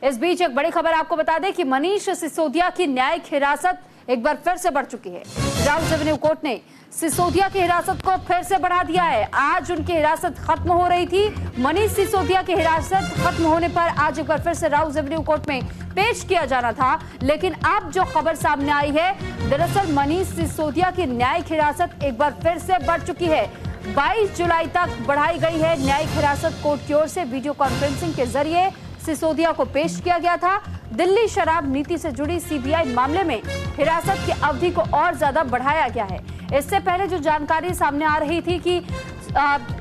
इस बीच एक बड़ी खबर आपको बता दें कि मनीष सिसोदिया की न्यायिक हिरासत एक बार फिर से बढ़ चुकी है। राउज एवेन्यू कोर्ट ने सिसोदिया की हिरासत को फिर से बढ़ा दिया है। आज उनकी हिरासत खत्म हो रही थी। मनीष सिसोदिया की हिरासत खत्म होने पर आज एक बार फिर से राउज एवेन्यू कोर्ट में पेश किया जाना था, लेकिन अब जो खबर सामने आई है, दरअसल मनीष सिसोदिया की न्यायिक हिरासत एक बार फिर से बढ़ चुकी है। 22 जुलाई तक बढ़ाई गई है न्यायिक हिरासत। कोर्ट की ओर से वीडियो कॉन्फ्रेंसिंग के जरिए सिसोदिया को पेश किया गया था। दिल्ली शराब नीति से जुड़ी सीबीआई मामले में हिरासत की अवधि को और ज्यादा बढ़ाया गया है। इससे पहले जो जानकारी सामने आ रही थी कि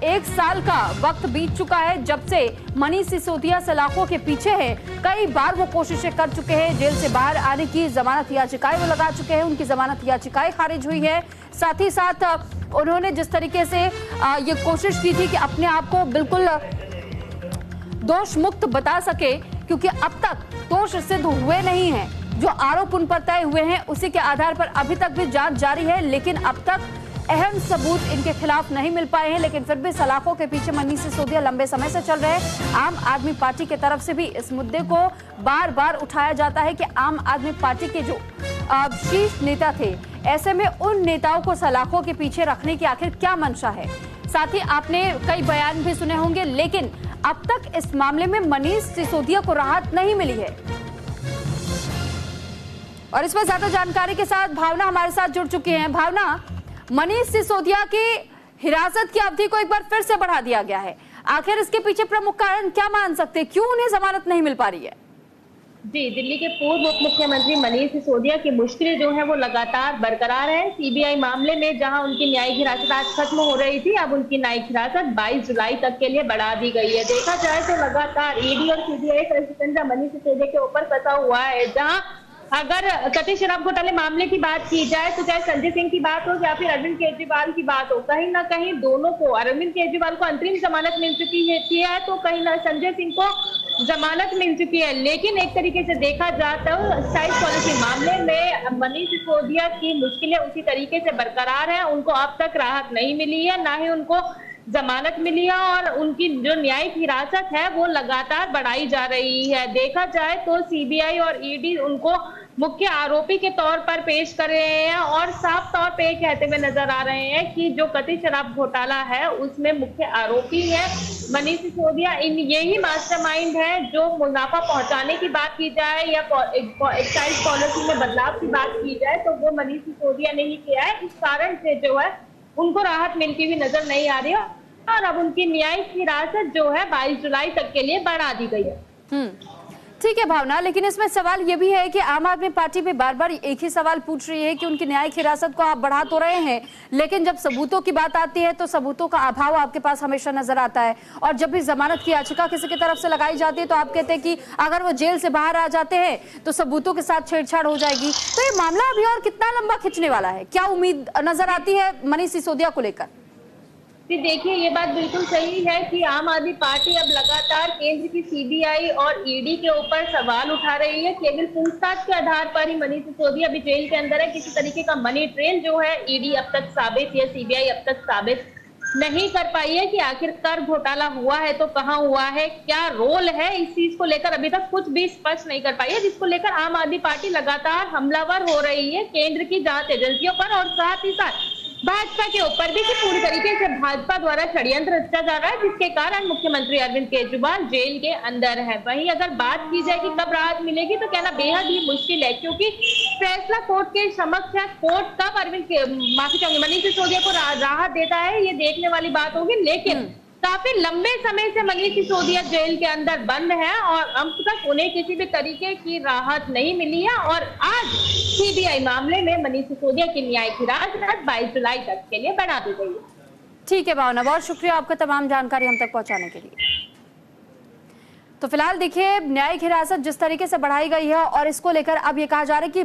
1 साल का वक्त बीत चुका है जब से मनीष सिसोदिया सलाखों के पीछे है। कई बार वो कोशिशें कर चुके हैं जेल से बाहर आने की, जमानत याचिकाएं वो लगा चुके हैं, उनकी जमानत याचिकाएं खारिज हुई है। साथ ही साथ उन्होंने जिस तरीके से ये कोशिश की थी कि अपने आप को बिल्कुल दोष मुक्त बता सके, क्योंकि अब तक दोष सिद्ध हुए नहीं हैं। जो आरोप उन पर तय हुए हैं उसी के आधार पर अभी तक भी जांच जारी है, लेकिन अब तक अहम सबूत इनके खिलाफ नहीं मिल पाए हैं। लेकिन फिर भी सलाखों के पीछे मनीष सिसोदिया लंबे समय से चल रहे हैं। आम आदमी पार्टी की तरफ से भी इस मुद्दे को बार बार उठाया जाता है कि आम आदमी पार्टी के जो शीर्ष नेता थे, ऐसे में उन नेताओं को सलाखों के पीछे रखने की आखिर क्या मंशा है। साथ ही आपने कई बयान भी सुने होंगे, लेकिन अब तक इस मामले में मनीष सिसोदिया को राहत नहीं मिली है। और इस पर ज्यादा जानकारी के साथ भावना हमारे साथ जुड़ चुकी हैं। भावना, मनीष सिसोदिया की हिरासत की अवधि को एक बार फिर से बढ़ा दिया गया है, आखिर इसके पीछे प्रमुख कारण क्या मान सकते हैं, क्यों उन्हें जमानत नहीं मिल पा रही है? जी, दिल्ली के पूर्व उप मुख्यमंत्री मनीष सिसोदिया की मुश्किलें जो है वो लगातार बरकरार है। सीबीआई मामले में जहां उनकी न्यायिक हिरासत आज खत्म हो रही थी, अब उनकी न्यायिक हिरासत 22 जुलाई तक के लिए बढ़ा दी गई है। देखा जाए तो लगातार ईडी और सीबीआई का शिकंजा मनीष सिसोदिया के ऊपर फंसा हुआ है। जहां अगर कथित शराब घोटाले मामले की बात की जाए तो चाहे संजय सिंह की बात हो या फिर अरविंद केजरीवाल की बात हो, कहीं ना कहीं दोनों को, अरविंद केजरीवाल को अंतरिम जमानत मिल चुकी है तो कहीं ना संजय सिंह को जमानत मिल चुकी है। लेकिन एक तरीके से देखा जाता है एक्साइज पॉलिसी मामले में मनीष सिसोदिया की मुश्किलें उसी तरीके से बरकरार है। उनको अब तक राहत नहीं मिली है, ना ही उनको जमानत मिली है, और उनकी जो न्यायिक हिरासत है वो लगातार बढ़ाई जा रही है। देखा जाए तो सीबीआई और ईडी उनको मुख्य आरोपी के तौर पर पेश कर रहे हैं और साफ तौर पे कहते हुए नजर आ रहे हैं कि जो कथित शराब घोटाला है उसमें मुख्य आरोपी है मनीष सिसोदिया। यही मास्टरमाइंड है। जो मुनाफा पहुंचाने की बात की जाए या एक्साइज पॉलिसी में बदलाव की बात की जाए तो वो मनीष सिसोदिया ने ही किया है। इस कारण से जो है उनको राहत मिलती हुई नजर नहीं आ रही है और अब उनकी न्यायिक हिरासत जो है 22 जुलाई तक के लिए बढ़ा दी गई है। ठीक है भावना, लेकिन इसमें सवाल ये भी है कि आम आदमी पार्टी भी बार बार एक ही सवाल पूछ रही है कि उनकी न्यायिक हिरासत को आप बढ़ा तो रहे हैं, लेकिन जब सबूतों की बात आती है तो सबूतों का अभाव आपके पास हमेशा नजर आता है। और जब भी जमानत की याचिका किसी की तरफ से लगाई जाती है तो आप कहते हैं कि अगर वो जेल से बाहर आ जाते हैं तो सबूतों के साथ छेड़छाड़ हो जाएगी। तो ये मामला अभी और कितना लंबा खिंचने वाला है, क्या उम्मीद नजर आती है मनीष सिसोदिया को लेकर? देखिए, ये बात बिल्कुल सही है कि आम आदमी पार्टी अब लगातार केंद्र की सीबीआई और ईडी के ऊपर सवाल उठा रही है। केवल पूछताछ के आधार पर ही मनीष सिसोदिया अभी जेल के अंदर है। किसी तरीके का मनी ट्रेल जो है ईडी अब तक साबित या सीबीआई अब तक साबित नहीं कर पाई है कि आखिरकार घोटाला हुआ है तो कहाँ हुआ है, क्या रोल है, इस चीज को लेकर अभी तक कुछ भी स्पष्ट नहीं कर पाई है, जिसको लेकर आम आदमी पार्टी लगातार हमलावर हो रही है केंद्र की जांच एजेंसियों पर और साथ ही साथ भाजपा के ऊपर भी। कि पूरी तरीके से भाजपा द्वारा षड्यंत्र रचा जा रहा है, जिसके कारण मुख्यमंत्री अरविंद केजरीवाल जेल के अंदर है। वहीं अगर बात की जाए कि कब राहत मिलेगी तो कहना बेहद ही मुश्किल है, क्योंकि फैसला कोर्ट के समक्ष है। कोर्ट कब मनीष सिसोदिया को राहत देता है ये देखने वाली बात होगी। लेकिन काफी लंबे समय से मनीष सिसोदिया जेल के अंदर बंद है और अब तक उन्हें किसी भी तरीके की राहत नहीं मिली है। और आज सीबीआई मामले में मनीष सिसोदिया की न्यायिक हिरासत 22 जुलाई तक के लिए बढ़ा दी गई है। ठीक है भावना, बहुत शुक्रिया आपका तमाम जानकारी हम तक पहुंचाने के लिए। तो फिलहाल देखिए, न्यायिक हिरासत जिस तरीके से बढ़ाई गई है और इसको लेकर अब ये कहा जा रहा है कि